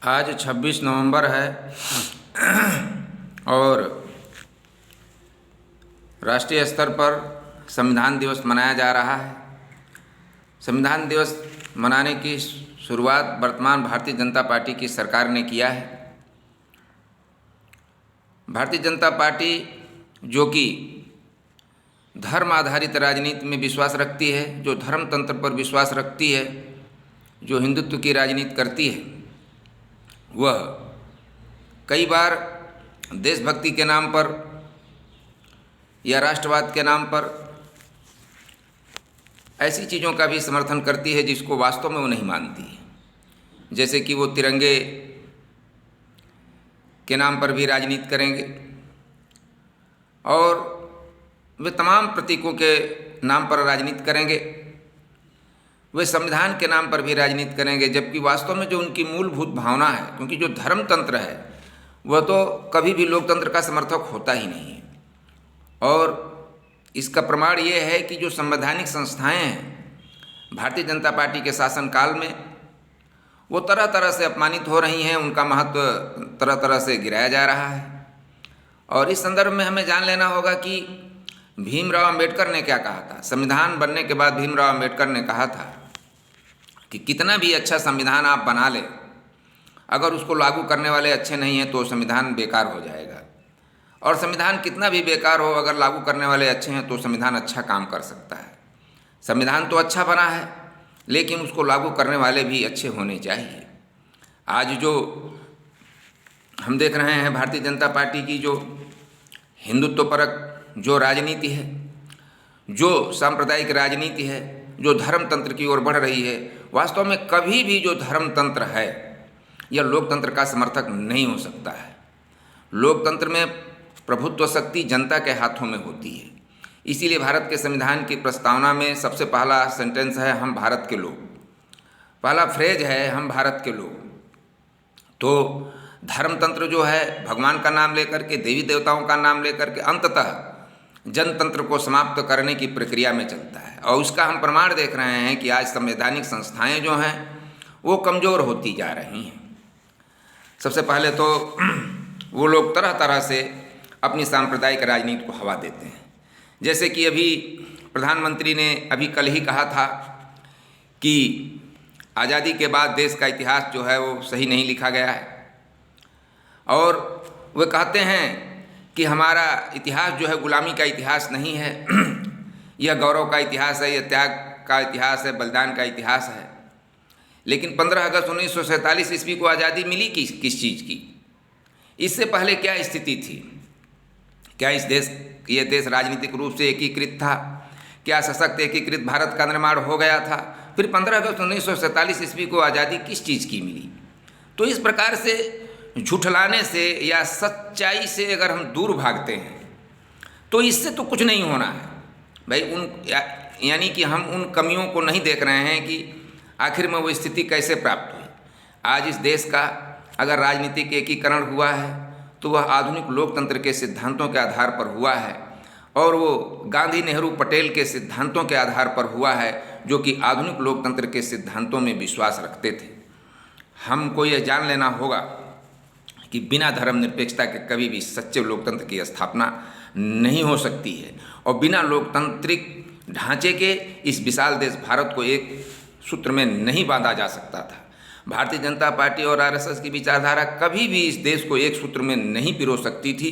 आज 26 नवंबर है और राष्ट्रीय स्तर पर संविधान दिवस मनाया जा रहा है। संविधान दिवस मनाने की शुरुआत वर्तमान भारतीय जनता पार्टी की सरकार ने किया है। भारतीय जनता पार्टी जो कि धर्म आधारित राजनीति में विश्वास रखती है, जो धर्म तंत्र पर विश्वास रखती है, जो हिंदुत्व की राजनीति करती है, वह कई बार देशभक्ति के नाम पर या राष्ट्रवाद के नाम पर ऐसी चीज़ों का भी समर्थन करती है जिसको वास्तव में वो नहीं मानती है। जैसे कि वो तिरंगे के नाम पर भी राजनीति करेंगे और वे तमाम प्रतीकों के नाम पर राजनीति करेंगे, वे संविधान के नाम पर भी राजनीति करेंगे, जबकि वास्तव में जो उनकी मूलभूत भावना है, क्योंकि जो धर्म तंत्र है वह तो कभी भी लोकतंत्र का समर्थक होता ही नहीं है। और इसका प्रमाण ये है कि जो संवैधानिक संस्थाएं हैं भारतीय जनता पार्टी के शासनकाल में, वो तरह तरह से अपमानित हो रही हैं, उनका महत्व तरह तरह से गिराया जा रहा है। और इस संदर्भ में हमें जान लेना होगा कि भीमराव अंबेडकर ने क्या कहा था। संविधान बनने के बाद भीमराव अंबेडकर ने कहा था कि कितना भी अच्छा संविधान आप बना लें, अगर उसको लागू करने वाले अच्छे नहीं हैं तो संविधान बेकार हो जाएगा। और संविधान कितना भी बेकार हो, अगर लागू करने वाले अच्छे हैं तो संविधान अच्छा काम कर सकता है। संविधान तो अच्छा बना है, लेकिन उसको लागू करने वाले भी अच्छे होने चाहिए। आज जो हम देख रहे हैं भारतीय जनता पार्टी की जो हिंदुत्वपरक जो राजनीति है, जो सांप्रदायिक राजनीति है, जो धर्म तंत्र की ओर बढ़ रही है, वास्तव में कभी भी जो धर्म तंत्र है यह लोकतंत्र का समर्थक नहीं हो सकता है। लोकतंत्र में प्रभुत्व शक्ति जनता के हाथों में होती है। इसीलिए भारत के संविधान की प्रस्तावना में सबसे पहला सेंटेंस है हम भारत के लोग, पहला फ्रेज है हम भारत के लोग। तो धर्मतंत्र जो है भगवान का नाम लेकर के, देवी देवताओं का नाम लेकर के अंततः जनतंत्र को समाप्त करने की प्रक्रिया में चलता है। और उसका हम प्रमाण देख रहे हैं कि आज संवैधानिक संस्थाएं जो हैं वो कमज़ोर होती जा रही हैं। सबसे पहले तो वो लोग तरह तरह से अपनी सांप्रदायिक राजनीति को हवा देते हैं। जैसे कि अभी प्रधानमंत्री ने अभी कल ही कहा था कि आज़ादी के बाद देश का इतिहास जो है वो सही नहीं लिखा गया है, और वे कहते हैं कि हमारा इतिहास जो है गुलामी का इतिहास नहीं है, यह गौरव का इतिहास है, यह त्याग का इतिहास है, बलिदान का इतिहास है। लेकिन 15 अगस्त 1947 ईस्वी को आज़ादी मिली किस चीज़ की? इससे पहले क्या स्थिति थी? क्या ये देश राजनीतिक रूप से एकीकृत था? क्या सशक्त एकीकृत भारत का निर्माण हो गया था? फिर 15 अगस्त 1947 ईस्वी को आज़ादी किस चीज़ की मिली? तो इस प्रकार से झुठलाने से या सच्चाई से अगर हम दूर भागते हैं तो इससे तो कुछ नहीं होना है भाई। यानी कि हम उन कमियों को नहीं देख रहे हैं कि आखिर में वो स्थिति कैसे प्राप्त हुई। आज इस देश का अगर राजनीतिक एकीकरण हुआ है तो वह आधुनिक लोकतंत्र के सिद्धांतों के आधार पर हुआ है, और वो गांधी, नेहरू, पटेल के सिद्धांतों के आधार पर हुआ है, जो कि आधुनिक लोकतंत्र के सिद्धांतों में विश्वास रखते थे। हमको ये जान लेना होगा कि बिना धर्मनिरपेक्षता के कभी भी सच्चे लोकतंत्र की स्थापना नहीं हो सकती है, और बिना लोकतांत्रिक ढांचे के इस विशाल देश भारत को एक सूत्र में नहीं बांधा जा सकता था। भारतीय जनता पार्टी और आरएसएस की विचारधारा कभी भी इस देश को एक सूत्र में नहीं पिरो सकती थी,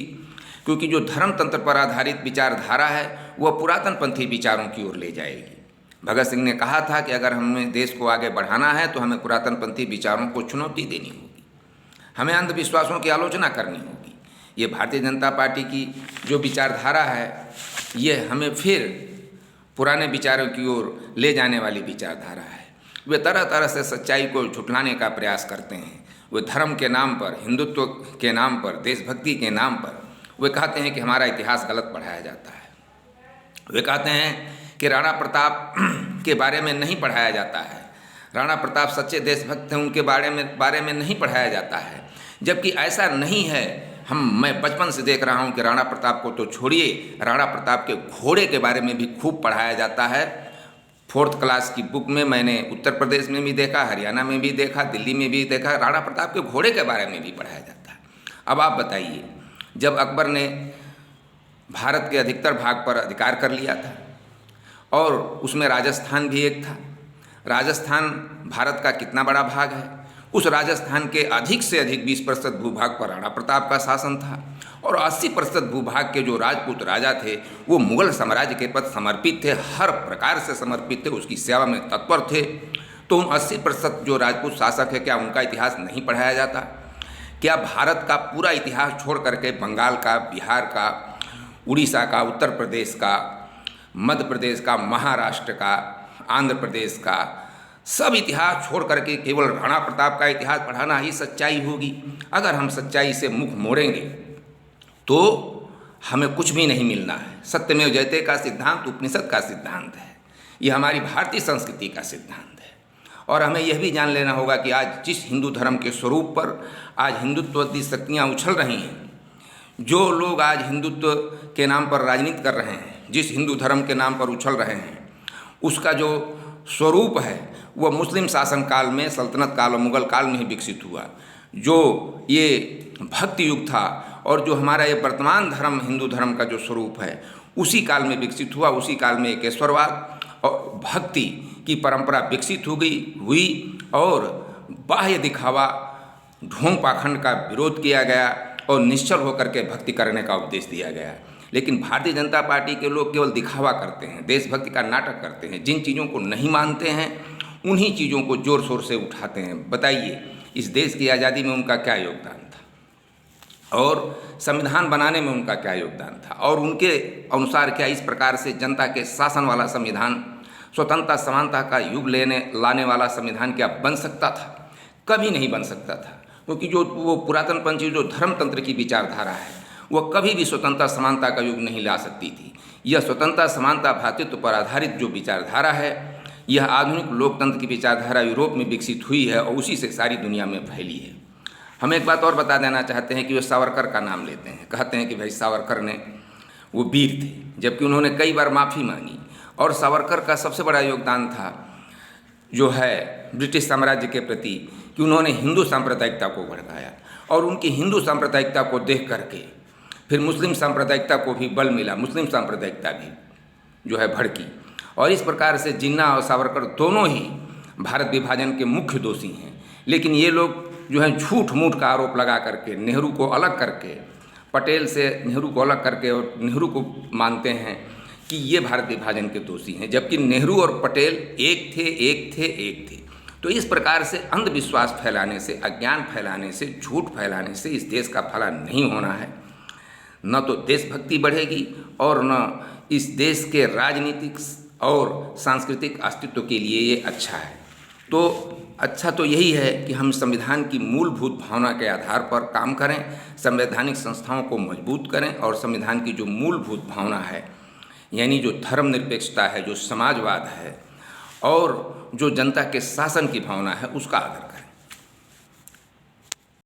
क्योंकि जो धर्मतंत्र पर आधारित विचारधारा है वह पुरातनपंथी विचारों की ओर ले जाएगी। भगत सिंह ने कहा था कि अगर हमें देश को आगे बढ़ाना है तो हमें पुरातनपंथी विचारों को चुनौती देनी होगी, हमें अंधविश्वासों की आलोचना करनी होगी। ये भारतीय जनता पार्टी की जो विचारधारा है ये हमें फिर पुराने विचारों की ओर ले जाने वाली विचारधारा है। वे तरह तरह से सच्चाई को झुठलाने का प्रयास करते हैं। वे धर्म के नाम पर, हिंदुत्व के नाम पर, देशभक्ति के नाम पर वे कहते हैं कि हमारा इतिहास गलत पढ़ाया जाता है। वे कहते हैं कि राणा प्रताप के बारे में नहीं पढ़ाया जाता है, राणा प्रताप सच्चे देशभक्त हैं, उनके बारे में नहीं पढ़ाया जाता है, जबकि ऐसा नहीं है। मैं बचपन से देख रहा हूँ कि राणा प्रताप को तो छोड़िए, राणा प्रताप के घोड़े के बारे में भी खूब पढ़ाया जाता है। 4th क्लास की बुक में मैंने उत्तर प्रदेश में भी देखा, हरियाणा में भी देखा, दिल्ली में भी देखा, राणा प्रताप के घोड़े के बारे में भी पढ़ाया जाता है। अब आप बताइए, जब अकबर ने भारत के अधिकतर भाग पर अधिकार कर लिया था और उसमें राजस्थान भी एक था, राजस्थान भारत का कितना बड़ा भाग है, उस राजस्थान के अधिक से अधिक 20% भूभाग पर राणा प्रताप का शासन था और 80% भूभाग के जो राजपूत राजा थे वो मुगल साम्राज्य के प्रति समर्पित थे, हर प्रकार से समर्पित थे, उसकी सेवा में तत्पर थे। तो उन 80% जो राजपूत शासक है, क्या उनका इतिहास नहीं पढ़ाया जाता? क्या भारत का पूरा इतिहास छोड़ करके बंगाल का, बिहार का, उड़ीसा का, उत्तर प्रदेश का, मध्य प्रदेश का, महाराष्ट्र का, आंध्र प्रदेश का सब इतिहास छोड़ करके केवल राणा प्रताप का इतिहास पढ़ाना ही सच्चाई होगी? अगर हम सच्चाई से मुख मोड़ेंगे तो हमें कुछ भी नहीं मिलना है। सत्यमेव जयते का सिद्धांत उपनिषद का सिद्धांत है, ये हमारी भारतीय संस्कृति का सिद्धांत है। और हमें यह भी जान लेना होगा कि आज जिस हिंदू धर्म के स्वरूप पर आज हिंदुत्ववादी शक्तियाँ उछल रही हैं, जो लोग आज हिंदुत्व के नाम पर राजनीति कर रहे हैं, जिस हिंदू धर्म के नाम पर उछल रहे हैं, उसका जो स्वरूप है वह मुस्लिम शासन काल में, सल्तनत काल और मुगल काल में ही विकसित हुआ। जो ये भक्ति युग था और जो हमारा ये वर्तमान धर्म, हिंदू धर्म का जो स्वरूप है, उसी काल में विकसित हुआ। उसी काल में एकेश्वरवाद और भक्ति की परंपरा विकसित हुई और बाह्य दिखावा, ढोंग पाखंड का विरोध किया गया और निश्चल होकर के भक्ति करने का उपदेश दिया गया। लेकिन भारतीय जनता पार्टी के लोग केवल दिखावा करते हैं, देशभक्ति का नाटक करते हैं, जिन चीज़ों को नहीं मानते हैं उन्हीं चीज़ों को जोर शोर से उठाते हैं। बताइए, इस देश की आज़ादी में उनका क्या योगदान था और संविधान बनाने में उनका क्या योगदान था? और उनके अनुसार क्या इस प्रकार से जनता के शासन वाला संविधान, स्वतंत्रता समानता का युग लाने वाला संविधान क्या बन सकता था? कभी नहीं बन सकता था, क्योंकि जो वो पुरातनपंथी जो धर्मतंत्र की विचारधारा है वह कभी भी स्वतंत्रता समानता का युग नहीं ला सकती थी। यह स्वतंत्रता समानता भ्रातृत्व पर आधारित जो विचारधारा है, यह आधुनिक लोकतंत्र की विचारधारा यूरोप में विकसित हुई है और उसी से सारी दुनिया में फैली है। हम एक बात और बता देना चाहते हैं कि वे सावरकर का नाम लेते हैं, कहते हैं कि भाई सावरकर ने वो वीर थे, जबकि उन्होंने कई बार माफ़ी मांगी। और सावरकर का सबसे बड़ा योगदान था जो है ब्रिटिश साम्राज्य के प्रति कि उन्होंने हिंदू सांप्रदायिकता को भड़काया और उनकी हिंदू सांप्रदायिकता को देख करके फिर मुस्लिम सांप्रदायिकता को भी बल मिला, मुस्लिम सांप्रदायिकता भी जो है भड़की। और इस प्रकार से जिन्ना और सावरकर दोनों ही भारत विभाजन के मुख्य दोषी हैं। लेकिन ये लोग जो है झूठ मूठ का आरोप लगा करके नेहरू को अलग करके, पटेल से नेहरू को अलग करके और नेहरू को मानते हैं कि ये भारत विभाजन के दोषी हैं, जबकि नेहरू और पटेल एक थे। तो इस प्रकार से अंधविश्वास फैलाने से, अज्ञान फैलाने से, झूठ फैलाने से इस देश का भला नहीं होना है। न तो देशभक्ति बढ़ेगी और न इस देश के राजनीतिक और सांस्कृतिक अस्तित्व के लिए ये अच्छा है। तो अच्छा तो यही है कि हम संविधान की मूलभूत भावना के आधार पर काम करें, संवैधानिक संस्थाओं को मजबूत करें और संविधान की जो मूलभूत भावना है, यानी जो धर्मनिरपेक्षता है, जो समाजवाद है और जो जनता के शासन की भावना है, उसका आदर करें।